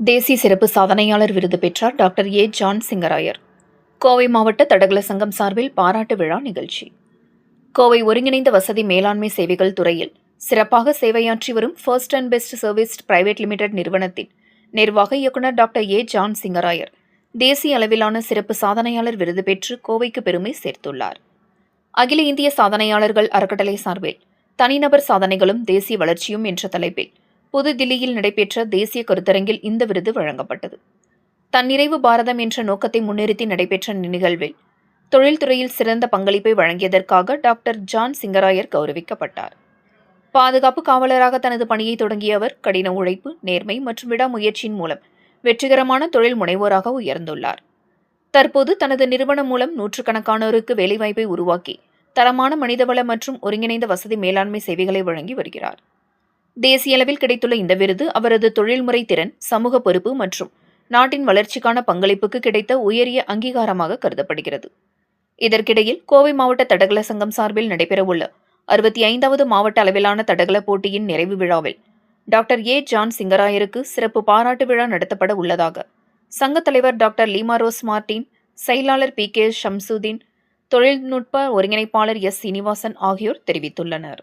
தேசிய சிறப்பு சாதனையாளர் விருது பெற்றார் doctor A. John Singarayar. Kovai மாவட்ட தடகள சங்கம் சார்பில் பாராட்டு விழா நிகழ்ச்சி. கோவை ஒருங்கிணைந்த வசதி மேலாண்மை சேவைகள் துறையில் சிறப்பாக சேவையாற்றி வரும் first and best service private limited நிறுவனத்தின் நிர்வாக இயக்குநர் டாக்டர் ஏ. ஜான் சிங்கராயர் தேசிய அளவிலான சிறப்பு சாதனையாளர் விருது பெற்று கோவைக்கு பெருமை சேர்த்துள்ளார். அகில இந்திய சாதனையாளர்கள் அறக்கட்டளை சார்பில் தனிநபர் சாதனைகளும் தேசிய வளர்ச்சியும் என்ற தலைப்பில் புதுதில்லியில் நடைபெற்ற தேசிய கருத்தரங்கில் இந்த விருது வழங்கப்பட்டது. தன்னிறைவு பாரதம் என்ற நோக்கத்தை முன்னிறுத்தி நடைபெற்ற நிகழ்வில் தொழில்துறையில் சிறந்த பங்களிப்பை வழங்கியதற்காக டாக்டர் ஜான் சிங்கராயர் கௌரவிக்கப்பட்டார். பாதுகாப்பு காவலராக தனது பணியை தொடங்கிய அவர் கடின உழைப்பு, நேர்மை மற்றும் விடாமுயற்சியின் மூலம் வெற்றிகரமான தொழில் முனைவோராக உயர்ந்துள்ளார். தற்போது தனது நிறுவனம் மூலம் நூற்றுக்கணக்கானோருக்கு வேலைவாய்ப்பை உருவாக்கி தரமான மனிதவள மற்றும் ஒருங்கிணைந்த வசதி மேலாண்மை சேவைகளை வழங்கி வருகிறார். தேசிய அளவில் கிடைத்துள்ள இந்த விருது அவரது தொழில்முறை திறன், சமூக பொறுப்பு மற்றும் நாட்டின் வளர்ச்சிக்கான பங்களிப்புக்கு கிடைத்த உயரிய அங்கீகாரமாக கருதப்படுகிறது. இதற்கிடையில் கோவை மாவட்ட தடகள சங்கம் சார்பில் நடைபெறவுள்ள 65வது மாவட்ட அளவிலான தடகள போட்டியின் நிறைவு விழாவில் டாக்டர் ஏ. ஜான் சிங்கராயருக்கு சிறப்பு பாராட்டு விழா நடத்தப்பட உள்ளதாக சங்கத் தலைவர் டாக்டர் லீமா ரோஸ் மார்டின், செயலாளர் பி. கே. ஷம்சுதீன், தொழில்நுட்ப ஒருங்கிணைப்பாளர் எஸ். சீனிவாசன் ஆகியோர் தெரிவித்துள்ளனர்.